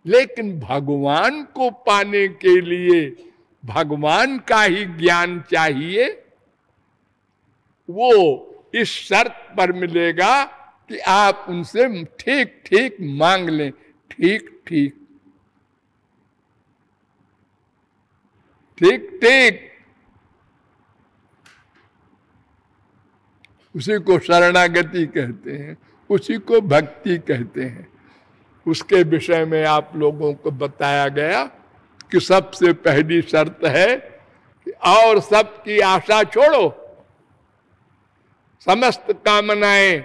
लेकिन भगवान को पाने के लिए भगवान का ही ज्ञान चाहिए। वो इस शर्त पर मिलेगा कि आप उनसे ठीक ठीक मांग लें, ठीक ठीक ठीक ठीक। उसी को शरणागति कहते हैं, उसी को भक्ति कहते हैं। उसके विषय में आप लोगों को बताया गया कि सबसे पहली शर्त है कि और सबकी आशा छोड़ो, समस्त कामनाएं,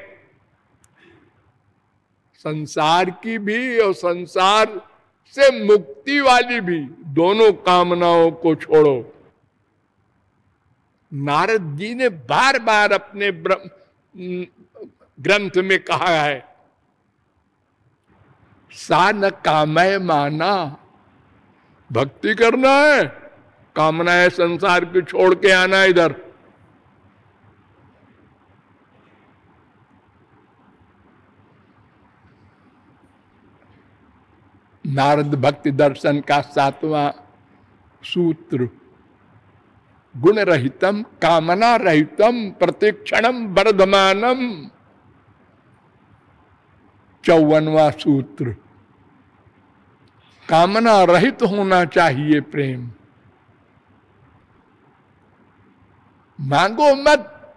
संसार की भी और संसार से मुक्ति वाली भी, दोनों कामनाओं को छोड़ो। नारद जी ने बार बार अपने ग्रंथ में कहा है, सा न कामय माना, भक्ति करना है, कामना है संसार की छोड़ के आना इधर। नारद भक्ति दर्शन का 7वां सूत्र, गुण रहितम कामना रहितम प्रतिक्षणम वर्धमानम। 54वां सूत्र, कामना रहित होना चाहिए प्रेम। मांगो मत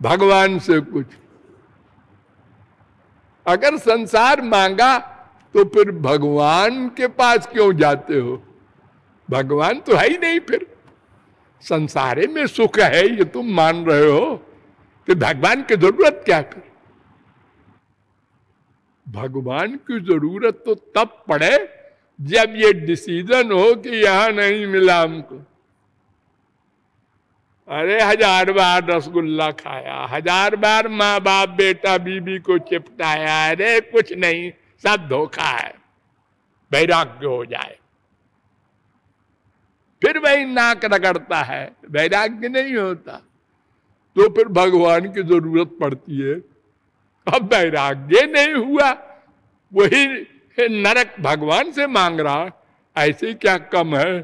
भगवान से कुछ। अगर संसार मांगा तो फिर भगवान के पास क्यों जाते हो? भगवान तो है ही नहीं, फिर संसारे में सुख है ये तुम मान रहे हो, तो भगवान की जरूरत क्या? फिर भगवान की जरूरत तो तब पड़े जब ये डिसीजन हो कि यहां नहीं मिला हमको। अरे 1000 बार रसगुल्ला खाया, 1000 बार माँ बाप बेटा बीबी को चिपटाया, अरे कुछ नहीं, सब धोखा है, वैराग्य हो जाए। फिर वही नाक रगड़ता है, वैराग्य नहीं होता, तो फिर भगवान की जरूरत पड़ती है। अब वैराग्य नहीं हुआ, वही नरक भगवान से मांग रहा, ऐसे क्या कम है?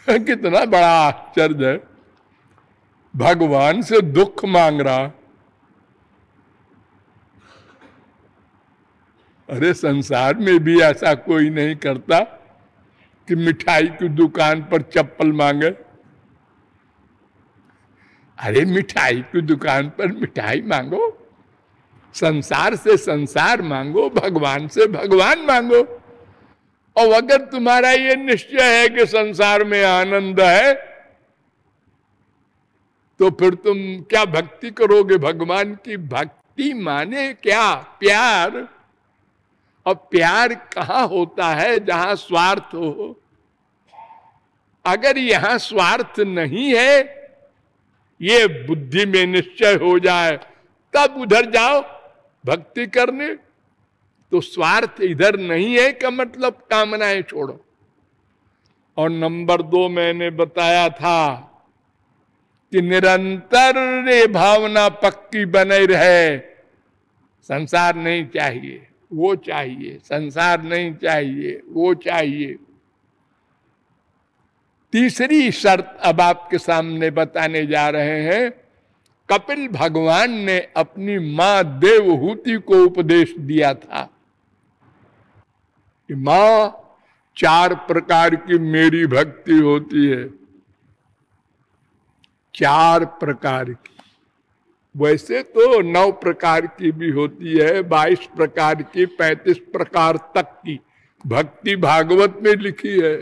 कितना बड़ा आश्चर्य है, भगवान से दुख मांग रहा। अरे संसार में भी ऐसा कोई नहीं करता कि मिठाई की दुकान पर चप्पल मांगे। अरे मिठाई की दुकान पर मिठाई मांगो, संसार से संसार मांगो, भगवान से भगवान मांगो। और अगर तुम्हारा ये निश्चय है कि संसार में आनंद है, तो फिर तुम क्या भक्ति करोगे? भगवान की भक्ति माने क्या? प्यार। और प्यार कहाँ होता है? जहां स्वार्थ हो। अगर यहां स्वार्थ नहीं है, ये बुद्धि में निश्चय हो जाए, तब उधर जाओ भक्ति करने। तो स्वार्थ इधर नहीं है का मतलब कामनाएं छोड़ो। और नंबर 2 मैंने बताया था कि निरंतर ये भावना पक्की बने रहे, संसार नहीं चाहिए, वो चाहिए, संसार नहीं चाहिए, वो चाहिए। तीसरी शर्त अब आपके सामने बताने जा रहे हैं। कपिल भगवान ने अपनी मां देवहूति को उपदेश दिया था कि मां, 4 प्रकार की मेरी भक्ति होती है, 4 प्रकार की। वैसे तो 9 प्रकार की भी होती है, 22 प्रकार की, 35 प्रकार तक की भक्ति भागवत में लिखी है।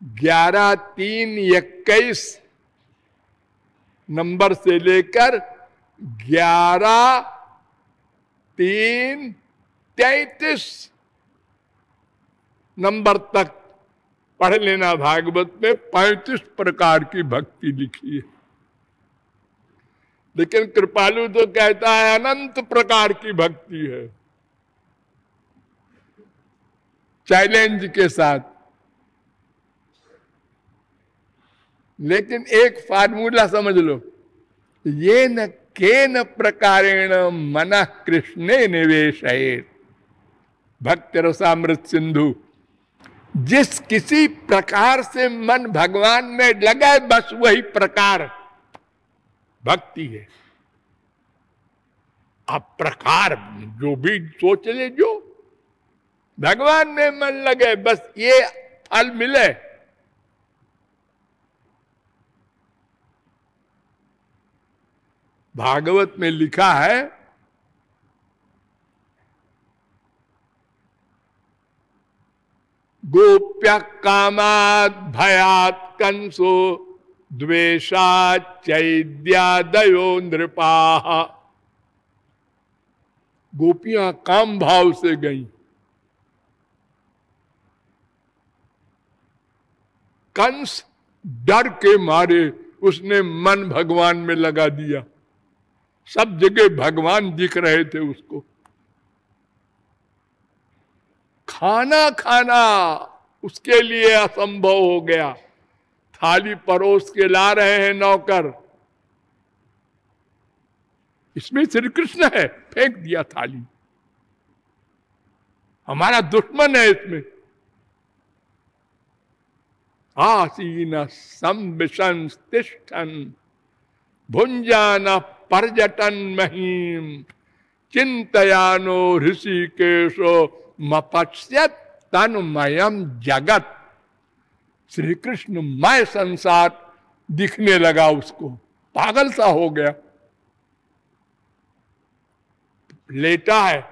11, 3, 21 नंबर से लेकर 11, 3, 33 नंबर तक पढ़ लेना। भागवत में 35 प्रकार की भक्ति लिखी है, लेकिन कृपालु तो कहता है अनंत प्रकार की भक्ति है, चैलेंज के साथ। लेकिन एक फार्मूला समझ लो, ये न केन प्रकारेण मन कृष्णे निवेशयेत् भक्ति रसामृत सिंधु। जिस किसी प्रकार से मन भगवान में लगे, बस वही प्रकार भक्ति है। अब प्रकार जो भी सोच ले, जो भगवान में मन लगे, बस ये फल मिले। भागवत में लिखा है, गोप्य कामात् भयात् कंसो द्वेषात् चैद्यादयो नृपाः। गोपियां काम भाव से गईं, कंस डर के मारे उसने मन भगवान में लगा दिया। सब जगह भगवान दिख रहे थे उसको। खाना खाना उसके लिए असंभव हो गया। थाली परोस के ला रहे हैं नौकर, इसमें श्री कृष्ण है, फेंक दिया थाली। हमारा दुश्मन है इसमें। आसीन संबिशन तिष्ठन भुंजान पर्यटन महीम चिंतयानो ऋषिकेशो मपश्यत तन्मयम जगत। श्री कृष्ण मय संसार दिखने लगा उसको, पागल सा हो गया। लेटा है,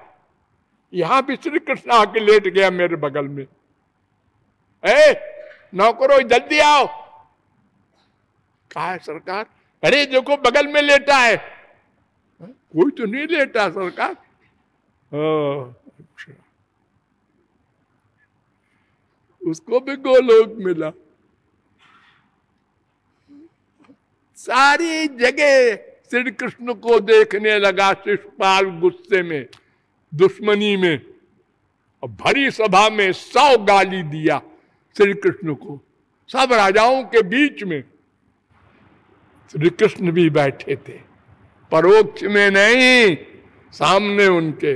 यहां भी श्री कृष्ण आके लेट गया मेरे बगल में। ए नौकरो जल्दी आओ। कहा है सरकार? अरे देखो बगल में लेटा है। कोई तो नहीं लेटा सरकार। अच्छा, उसको भी गोलोक मिला। सारी जगह श्री कृष्ण को देखने लगा शिशुपाल, गुस्से में, दुश्मनी में, और भरी सभा में 100 गाली दिया श्री कृष्ण को, सब राजाओं के बीच में। श्री कृष्ण भी बैठे थे, परोक्ष में नहीं, सामने उनके।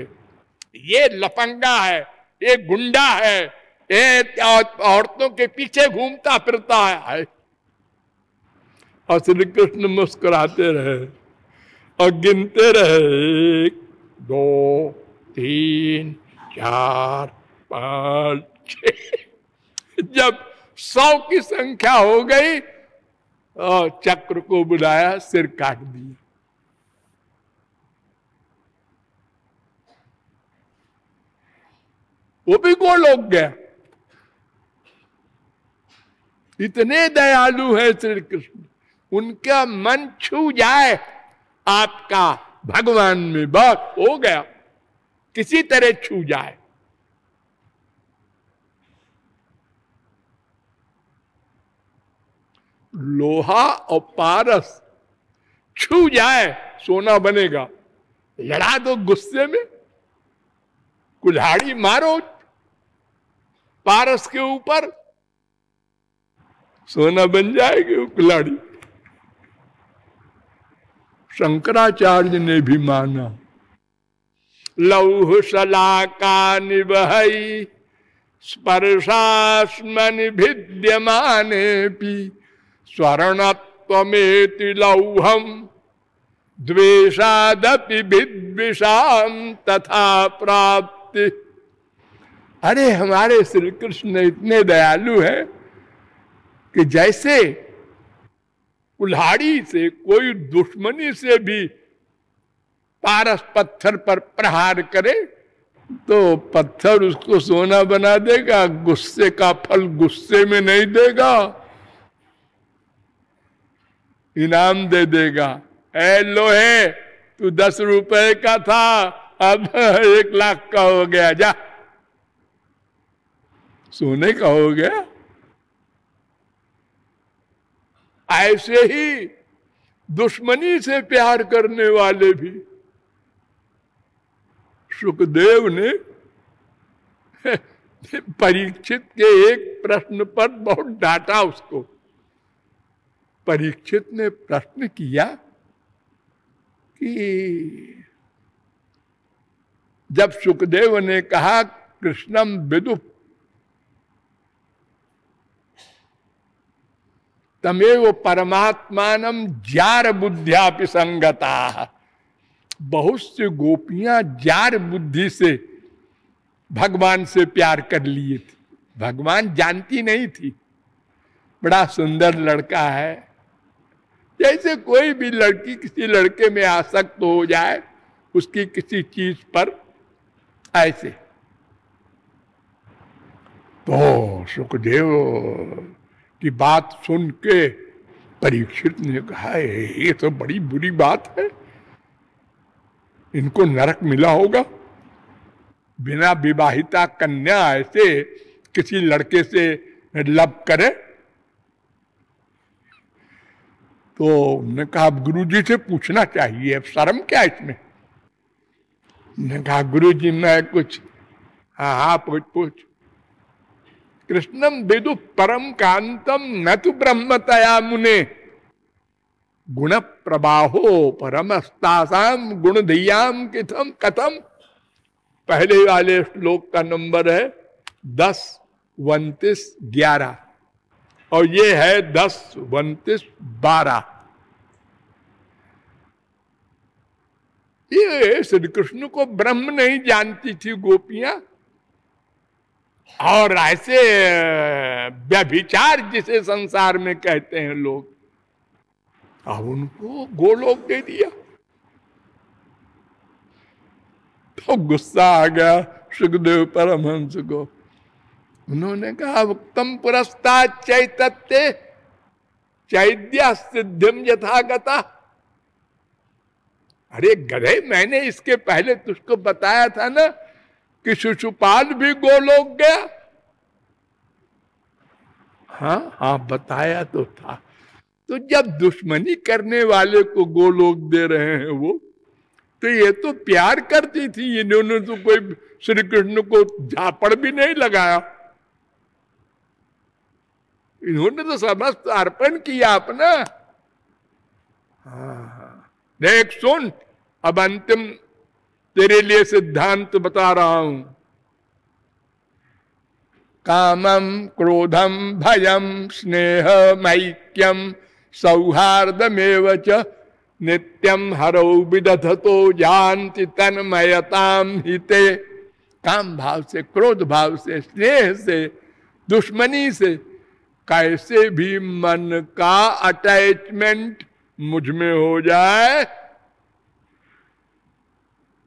ये लफंगा है, ये गुंडा है, ये औरतों के पीछे घूमता फिरता है। और श्री कृष्ण मुस्कुराते रहे और गिनते रहे, 1 2 3 4 5 6। जब 100 की संख्या हो गई, चक्र को बुलाया, सिर काट दिया। वो भी गोलोक गया। इतने दयालु है श्री कृष्ण। उनका मन छू जाए आपका भगवान में, बस हो गया। किसी तरह छू जाए। लोहा और पारस छू जाए सोना बनेगा। लड़ा दो गुस्से में, कुल्हाड़ी मारो पारस के ऊपर, सोना बन जाएगी वो कुल्हाड़ी। शंकराचार्य ने भी माना। लौह शलाका निबहई स्पर्शास्मनि भिद्यमाने पी स्वर्णत्वमेति लौहम द्वेषादपि विद्विषाम तथा प्राप्ति। अरे हमारे श्री कृष्ण इतने दयालु है कि जैसे कुल्हाड़ी से कोई दुश्मनी से भी पारस पत्थर पर प्रहार करे तो पत्थर उसको सोना बना देगा। गुस्से का फल गुस्से में नहीं देगा, इनाम दे देगा। ऐ लोहे, तू 10 रुपए का था, अब 1 लाख का हो गया, जा। सोने का हो गया। ऐसे ही दुश्मनी से प्यार करने वाले भी। सुखदेव ने परीक्षित के एक प्रश्न पर बहुत डांटा उसको। परीक्षित ने प्रश्न किया कि जब सुखदेव ने कहा कृष्णम विदु तमेव परमात्मानम जार बुद्ध्यापि संगता, बहुत से गोपियां जार बुद्धि से भगवान से प्यार कर लिए थे। भगवान जानती नहीं थी, बड़ा सुंदर लड़का है, जैसे कोई भी लड़की किसी लड़के में आसक्त हो जाए उसकी किसी चीज पर, ऐसे। तो सुखदेव की बात सुन के परीक्षित ने कहा ये तो बड़ी बुरी बात है, इनको नरक मिला होगा। बिना विवाहिता कन्या ऐसे किसी लड़के से लव करे। तो उन्होंने कहा गुरुजी से पूछना चाहिए, अब शर्म क्या इसमें। उन्होंने कहा गुरुजी मैं कुछ, हाँ पूछ। कृष्णम विदु परम कांतम न तो ब्रह्मतया मुने गुण प्रबाहो परमस्तासाम गुण धियाम किथम कथम। पहले वाले श्लोक का नंबर है 10, 29, 11 और ये है 10, 29, 12। ये श्री कृष्ण को ब्रह्म नहीं जानती थी गोपियां, और ऐसे व्यभिचार जिसे संसार में कहते हैं लोग, अब उनको गोलोक दे दिया। तो गुस्सा आ गया सुखदेव परमहंस को। उन्होंने कहा उत्तम पुरस्तात् चैतत्य चैद्य सिद्धिम यथागता। अरे गधे, मैंने इसके पहले तुझको बताया था ना कि शिशुपाल भी गोलोक गया। हाँ बताया तो था। तो जब दुश्मनी करने वाले को गोलोक दे रहे हैं वो, तो ये तो प्यार करती थी, इन्होंने तो कोई श्री कृष्ण को झापड़ भी नहीं लगाया, इन्होंने तो समस्त अर्पण किया अपना। देख सुन, अब अंतिम तेरे लिए सिद्धांत बता रहा हूं। कामम क्रोधम भयम स्नेह मैक्यम सौहार्दमेव च नित्यम हरौ विदधतो जानति तन्मयताम हिते। काम भाव से, क्रोध भाव से, स्नेह से, दुश्मनी से कैसे भी मन का अटैचमेंट मुझ में हो जाए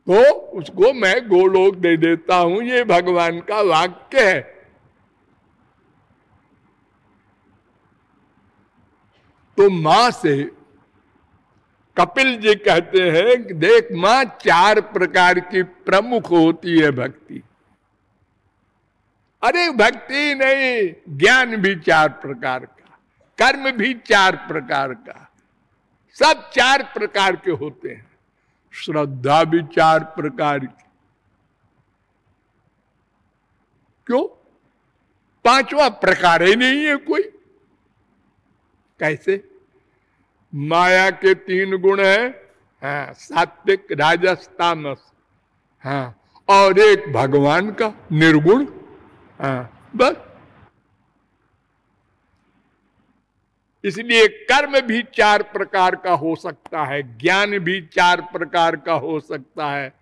तो उसको मैं गोलोक दे देता हूं। ये भगवान का वाक्य है। तो मां से कपिल जी कहते हैं कि देख मां 4 प्रकार की प्रमुख होती है भक्ति। अरे भक्ति नहीं, ज्ञान भी 4 प्रकार का, कर्म भी 4 प्रकार का, सब 4 प्रकार के होते हैं। श्रद्धा भी 4 प्रकार की। क्यों? 5वां प्रकार ही नहीं है कोई। कैसे? माया के 3 गुण है, हाँ, सात्विक, राजस, तामस, हाँ, और एक भगवान का निर्गुण, हाँ, बस। इसलिए कर्म भी 4 प्रकार का हो सकता है, ज्ञान भी 4 प्रकार का हो सकता है,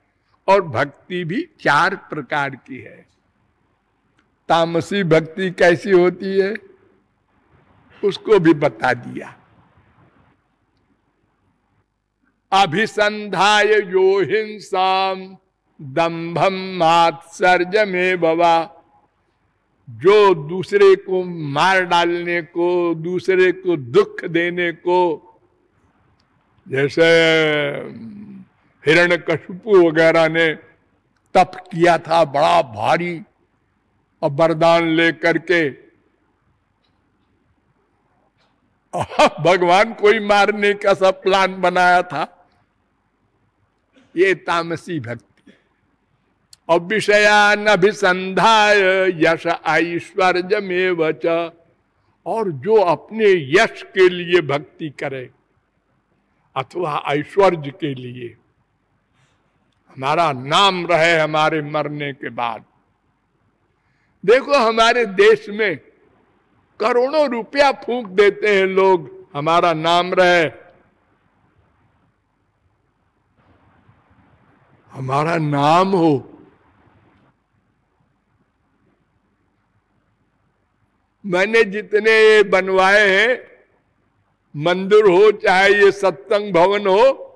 और भक्ति भी 4 प्रकार की है। तामसी भक्ति कैसी होती है उसको भी बता दिया। अभिसंधाय यो हिंसाम दंभम मात्सर्जमे बवा। जो दूसरे को मार डालने को, दूसरे को दुख देने को, जैसे हिरण्यकशिपु वगैरह ने तप किया था बड़ा भारी और वरदान लेकर के, भगवान कोई मारने का सब प्लान बनाया था। ये तामसी भक्ति। और विषयान अभिसंधाय यश ऐश्वर्यमेव च। और जो अपने यश के लिए भक्ति करे अथवा ऐश्वर्य के लिए, हमारा नाम रहे हमारे मरने के बाद। देखो हमारे देश में करोड़ों रुपया फूंक देते हैं लोग, हमारा नाम रहे, हमारा नाम हो। मैंने जितने बनवाए हैं, मंदिर हो चाहे ये सत्संग भवन हो,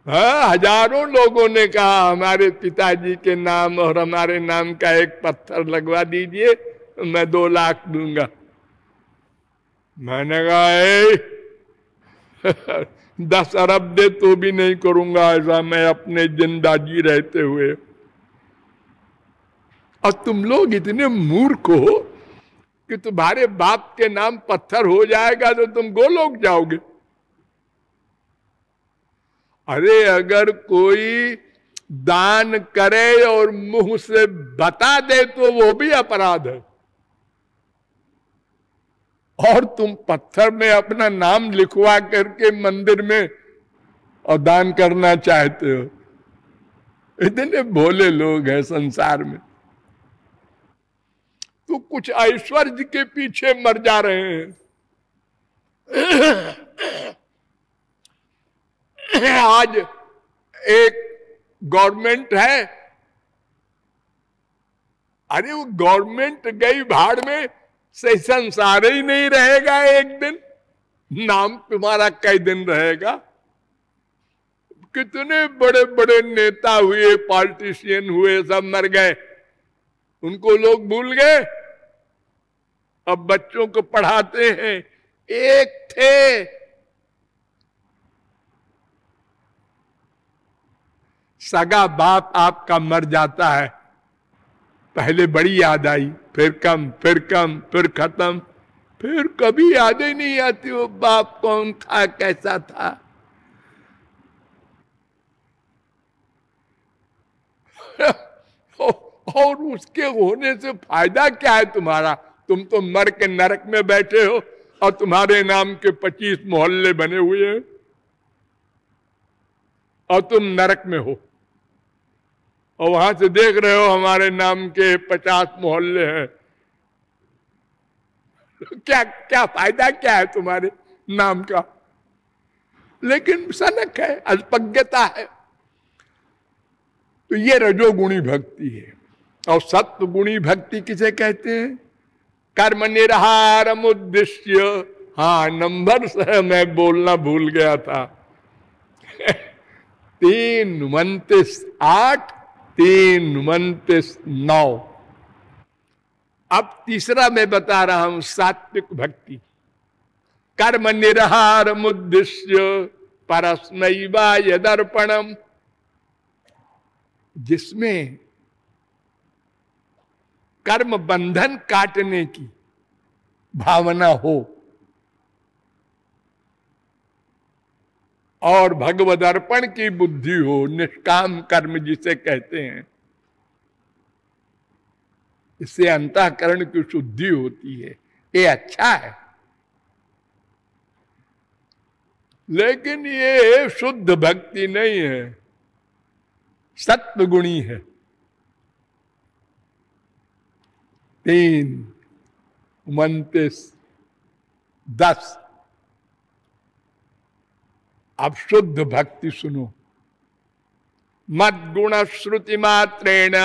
हाँ, हजारों लोगों ने कहा हमारे पिताजी के नाम और हमारे नाम का एक पत्थर लगवा दीजिए, मैं 2 लाख दूंगा। मैंने कहा 10 अरब दे तो भी नहीं करूंगा ऐसा मैं अपने जिंदगी रहते हुए। और तुम लोग इतने मूर्ख हो कि तुम्हारे बाप के नाम पत्थर हो जाएगा तो तुम गोलोक जाओगे। अरे अगर कोई दान करे और मुंह से बता दे तो वो भी अपराध है, और तुम पत्थर में अपना नाम लिखवा करके मंदिर में और दान करना चाहते हो। इतने भोले लोग हैं संसार में, तो कुछ ऐश्वर्य के पीछे मर जा रहे हैं। आज एक गवर्नमेंट है, अरे वो गवर्नमेंट गई भाड़ में, से संसार ही नहीं रहेगा एक दिन, नाम तुम्हारा कई दिन रहेगा। कितने बड़े बड़े नेता हुए, पॉलिटिशियन हुए, सब मर गए, उनको लोग भूल गए। अब बच्चों को पढ़ाते हैं, एक थे सगा बाप आपका मर जाता है, पहले बड़ी याद आई, फिर कम, फिर कम, फिर खत्म, फिर कभी याद ही नहीं आती वो बाप कौन था, कैसा था। और उसके होने से फायदा क्या है तुम्हारा? तुम तो मर के नरक में बैठे हो और तुम्हारे नाम के 25 मोहल्ले बने हुए हैं और तुम नरक में हो, और वहां से देख रहे हो हमारे नाम के 50 मोहल्ले हैं। क्या क्या फायदा क्या है तुम्हारे नाम का? लेकिन सनक है, अल्पज्ञता है। तो ये रजोगुणी भक्ति है। और सत्वगुणी भक्ति किसे कहते हैं? कर्म निरहारम उद्देश्य। हाँ, नंबर से मैं बोलना भूल गया था। 3 29 8 3 29 9। अब तीसरा मैं बता रहा हूं, सात्विक भक्ति। कर्म निरहारम उद्देश्य परस्मैवा यदर्पणम, जिसमें कर्म बंधन काटने की भावना हो और भगवद अर्पण की बुद्धि हो, निष्काम कर्म जिसे कहते हैं। इससे अंतःकरण की शुद्धि होती है, ये अच्छा है। लेकिन ये शुद्ध भक्ति नहीं है, सत्वगुणी है। 3 29 10। अब शुद्ध भक्ति सुनो। मद गुण श्रुति मात्रेण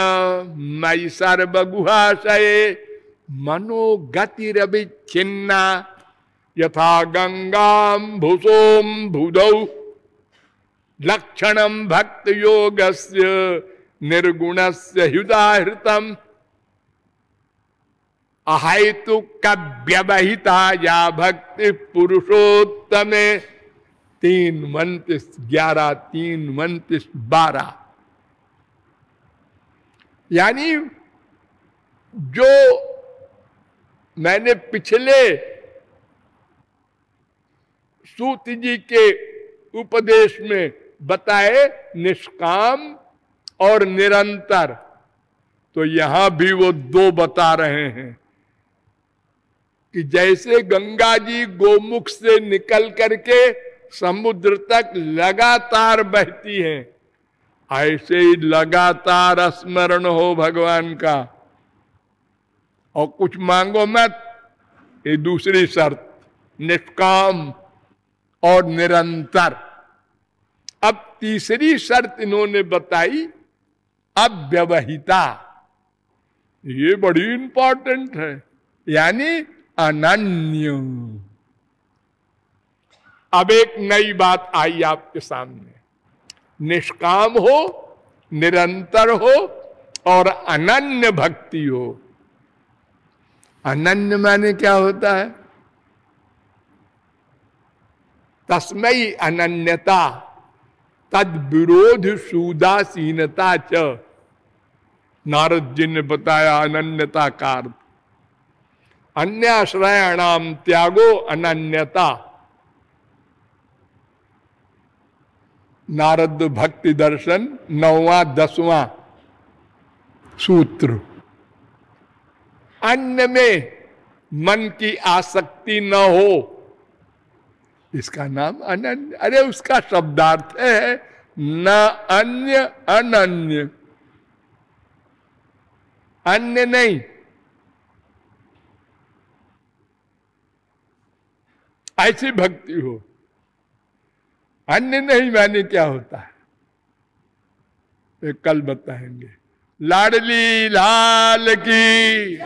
मयि सर्वगुहाशये मनोगतिरविच्छिन्ना यथा गंगाम्भुसोम भुजौ लक्षणम भक्त योगस्य निर्गुणस्य हृदाहृतम अहेतु व्यवहिता या भक्ति पुरुषोत्तमे। 3 29 11 3 29 12। यानी जो मैंने पिछले सूत जी के उपदेश में बताए, निष्काम और निरंतर, तो यहां भी वो 2 बता रहे हैं। कि जैसे गंगा जी गोमुख से निकल करके समुद्र तक लगातार बहती है, ऐसे ही लगातार स्मरण हो भगवान का, और कुछ मांगो मत। ये दूसरी शर्त, निष्काम और निरंतर। अब तीसरी शर्त इन्होंने बताई, अव्यवहिता। ये बड़ी इंपॉर्टेंट है, यानी अनन्य। अब एक नई बात आई आपके सामने, निष्काम हो, निरंतर हो और अनन्य भक्ति हो। अनन्य माने क्या होता है? तस्मै अनन्यता तद विरोध सुदासीनता च। नारद जी ने बताया अनन्यता का अर्थ, अन्य आश्रयाणाम त्यागो अनन्यता। नारद भक्ति दर्शन 9वां 10वां सूत्र। अन्य में मन की आसक्ति न हो, इसका नाम अनन्य। अरे उसका शब्दार्थ है न अन्य अनन्य, अन्य नहीं। ऐसी भक्ति हो, अन्य नहीं माने क्या होता है वे कल बताएंगे। लाडली लाल की